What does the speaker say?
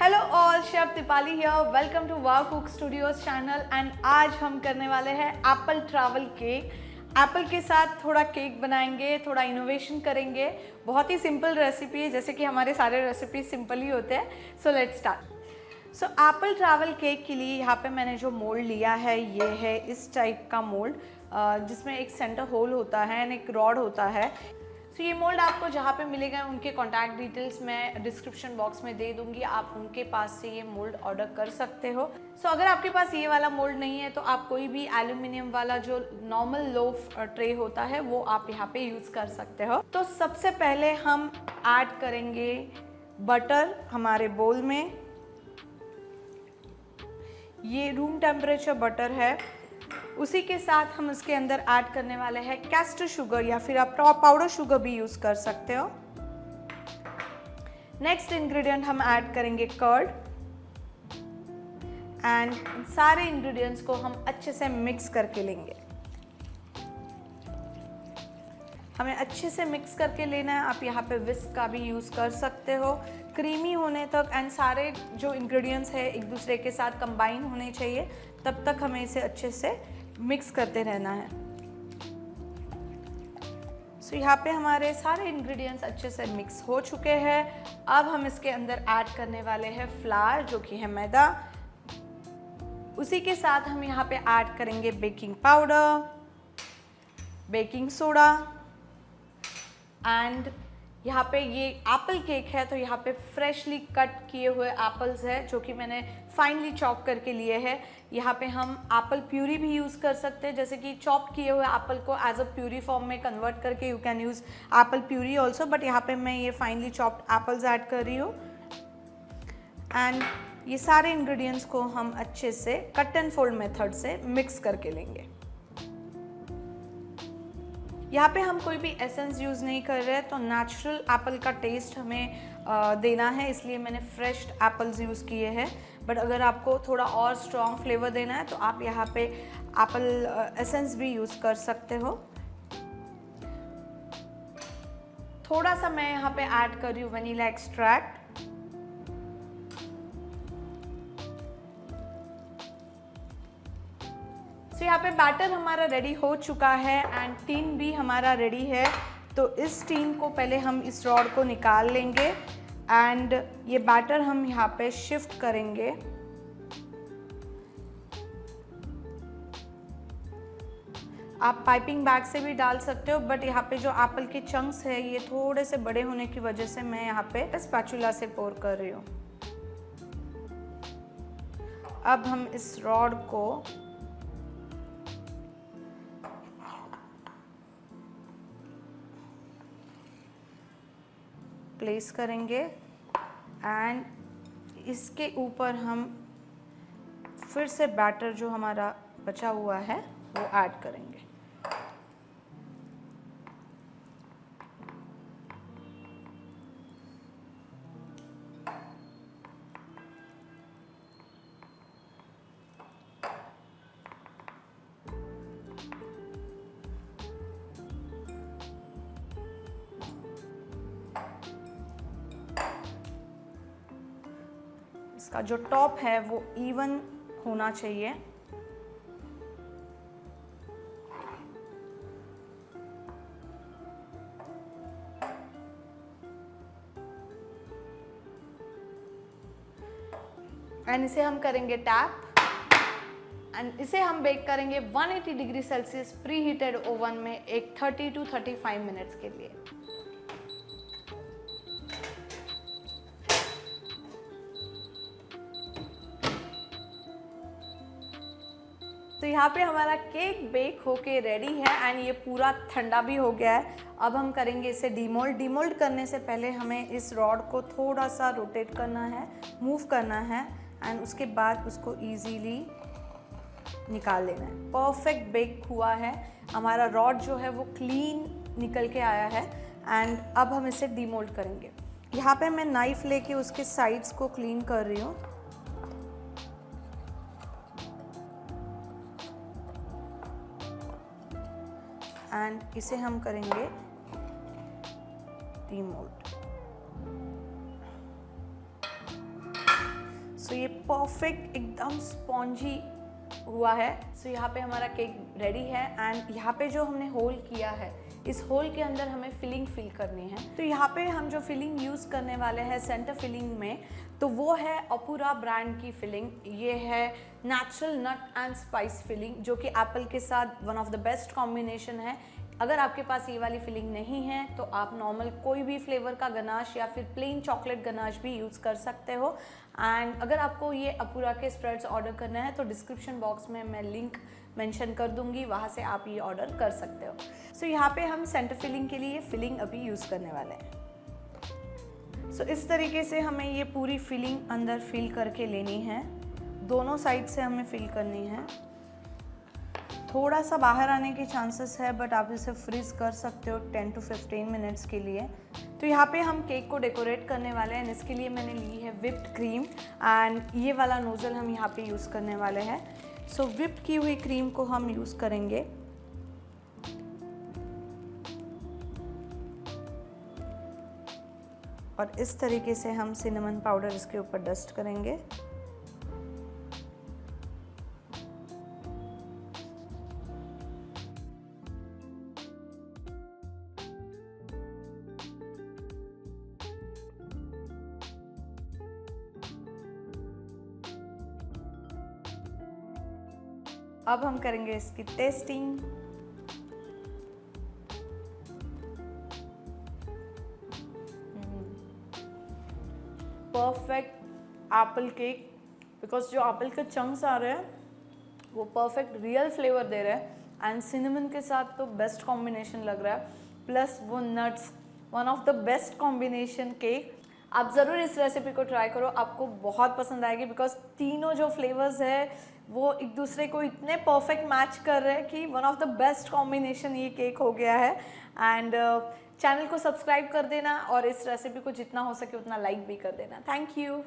Hello all, chef Deepali here. Welcome to wow cook studios channel. And आज हम करने वाले हैं एप्पल ट्रैवल केक। एप्पल के साथ थोड़ा केक बनाएंगे, थोड़ा इनोवेशन करेंगे। बहुत ही सिंपल रेसिपी है, जैसे कि हमारे सारे रेसिपी सिंपल ही होते हैं। So let's start. So Apple travel cake के लिए यहाँ पे मैंने जो मोल्ड लिया है ये है इस टाइप का मोल्ड, जिसमें एक सेंटर होल होता है एंड एक रॉड होता है। सो ये मोल्ड आपको जहाँ पे मिलेगा उनके कॉन्टैक्ट डिटेल्स मैं डिस्क्रिप्शन बॉक्स में दे दूँगी, आप उनके पास से ये मोल्ड ऑर्डर कर सकते हो। सो अगर आपके पास ये वाला मोल्ड नहीं है तो आप कोई भी एल्यूमिनियम वाला जो नॉर्मल लोफ ट्रे होता है वो आप यहाँ पे यूज़ कर सकते हो। तो सबसे पहले हम ऐड करेंगे बटर हमारे बोल में। ये रूम टेम्परेचर बटर है। उसी के साथ हम उसके अंदर ऐड करने वाले हैं कैस्टर शुगर, या फिर आप पाउडर शुगर भी यूज़ कर सकते हो। नेक्स्ट इंग्रेडिएंट हम ऐड करेंगे कर्ड। एंड सारे इंग्रेडिएंट्स को हम अच्छे से मिक्स करके लेंगे। हमें अच्छे से मिक्स करके लेना है। आप यहाँ पे विस्क का भी यूज़ कर सकते हो, क्रीमी होने तक। एंड सारे जो इंग्रेडिएंट्स है एक दूसरे के साथ कंबाइन होने चाहिए, तब तक हमें इसे अच्छे से मिक्स करते रहना है। सो यहाँ पे हमारे सारे इंग्रेडिएंट्स अच्छे से मिक्स हो चुके हैं। अब हम इसके अंदर ऐड करने वाले हैं फ्लावर, जो कि है मैदा। उसी के साथ हम यहाँ पे ऐड करेंगे baking powder, baking soda. And यहाँ पे ये एप्पल केक है तो यहाँ पे फ्रेशली कट किए हुए एप्पल्स है, जो कि मैंने फाइनली चॉप करके लिए हैं। यहाँ पे हम एप्पल प्यूरी भी यूज़ कर सकते हैं, जैसे कि चॉप किए हुए एप्पल को एज अ प्यूरी फॉर्म में कन्वर्ट करके you can use Apple puree also, but यहाँ पे मैं ये फाइनली चॉप्ड एप्पल्स ऐड कर रही हूँ। एंड ये सारे इंग्रेडिएंट्स को हम अच्छे से कट एंड फोल्ड मेथड से मिक्स करके लेंगे। यहाँ पे हम कोई भी एसेंस यूज़ नहीं कर रहे हैं, तो नेचुरल एप्पल का टेस्ट हमें देना है, इसलिए मैंने फ्रेश एप्पल्स यूज़ किए हैं। बट अगर आपको थोड़ा और स्ट्रॉन्ग फ्लेवर देना है तो आप यहाँ पे एप्पल एसेंस भी यूज़ कर सकते हो। थोड़ा सा मैं यहाँ पे ऐड कर रही हूँ वनीला एक्सट्रैक्ट। तो यहाँ पे बैटर हमारा रेडी हो चुका है एंड टीन भी हमारा रेडी है। तो इस टीन को पहले हम इस रॉड को निकाल लेंगे एंड ये बैटर हम यहाँ पे शिफ्ट करेंगे। आप पाइपिंग बैग से भी डाल सकते हो, बट यहाँ पे जो एप्पल के चंक्स है ये थोड़े से बड़े होने की वजह से मैं यहाँ पे स्पैचुला से पोर कर रही हूँ। अब हम इस रॉड को प्लेस करेंगे एंड इसके ऊपर हम फिर से बैटर जो हमारा बचा हुआ है वो ऐड करेंगे। इसका जो टॉप है वो इवन होना चाहिए। एंड इसे हम करेंगे टैप एंड इसे हम बेक करेंगे 180 degree Celsius pre heated oven में एक 30 to 35 मिनट्स के लिए। तो यहाँ पे हमारा केक बेक होके रेडी है एंड ये पूरा ठंडा भी हो गया है। अब हम करेंगे इसे डीमोल्ड। डीमोल्ड करने से पहले हमें इस रॉड को थोड़ा सा रोटेट करना है, मूव करना है एंड उसके बाद उसको इजीली निकाल लेना है। परफेक्ट बेक हुआ है हमारा रॉड, जो है वो क्लीन निकल के आया है। एंड अब हम इसे डीमोल्ड करेंगे। यहाँ पे मैं नाइफ लेके उसके साइड्स को क्लीन कर रही हूँ। एंड इसे हम करेंगे डीमोल्ड। सो ये परफेक्ट एकदम स्पॉन्जी हुआ है। सो यहाँ पे हमारा केक रेडी है एंड यहाँ पे जो हमने होल किया है इस होल के अंदर हमें फिलिंग फिल करनी है। तो यहाँ पे हम जो फिलिंग यूज़ करने वाले हैं सेंटर फिलिंग में, तो वो है अपूरा ब्रांड की फिलिंग। ये है natural nut and spice filling, जो कि एप्पल के साथ one of the best combination है। अगर आपके पास ये वाली फिलिंग नहीं है तो आप नॉर्मल कोई भी फ्लेवर का गनाश या फिर प्लेन चॉकलेट गनाश भी यूज़ कर सकते हो। एंड अगर आपको ये अपूरा के स्प्रेड्स ऑर्डर करना है तो डिस्क्रिप्शन बॉक्स में मैं लिंक मेंशन कर दूंगी, वहाँ से आप ये ऑर्डर कर सकते हो। सो यहाँ पे हम सेंटर फिलिंग के लिए फिलिंग अभी यूज़ करने वाले हैं। सो इस तरीके से हमें ये पूरी फिलिंग अंदर फिल करके लेनी है, दोनों साइड से हमें फिल करनी है। थोड़ा सा बाहर आने के चांसेस है बट आप इसे फ्रीज कर सकते हो 10 to 15 मिनट्स के लिए। तो यहाँ पे हम केक को डेकोरेट करने वाले हैं। इसके लिए मैंने ली है व्हिप्ड क्रीम एंड ये वाला नोज़ल हम यहाँ पे यूज़ करने वाले हैं। सो व्हिप्ड की हुई क्रीम को हम यूज़ करेंगे। और इस तरीके से हम सिनेमन पाउडर इसके ऊपर डस्ट करेंगे। अब हम करेंगे इसकी testing. Perfect Apple cake, because जो एप्पल के चंक्स आ रहे हैं वो परफेक्ट रियल फ्लेवर दे रहे हैं एंड सिनेमन के साथ तो बेस्ट कॉम्बिनेशन लग रहा है, प्लस वो nuts, one of the best combination cake. आप ज़रूर इस रेसिपी को ट्राई करो, आपको बहुत पसंद आएगी बिकॉज तीनों जो फ्लेवर्स है वो एक दूसरे को इतने परफेक्ट मैच कर रहे हैं कि one of the best combination ये केक हो गया है। एंड चैनल को सब्सक्राइब कर देना और इस रेसिपी को जितना हो सके उतना लाइक भी कर देना। Thank you.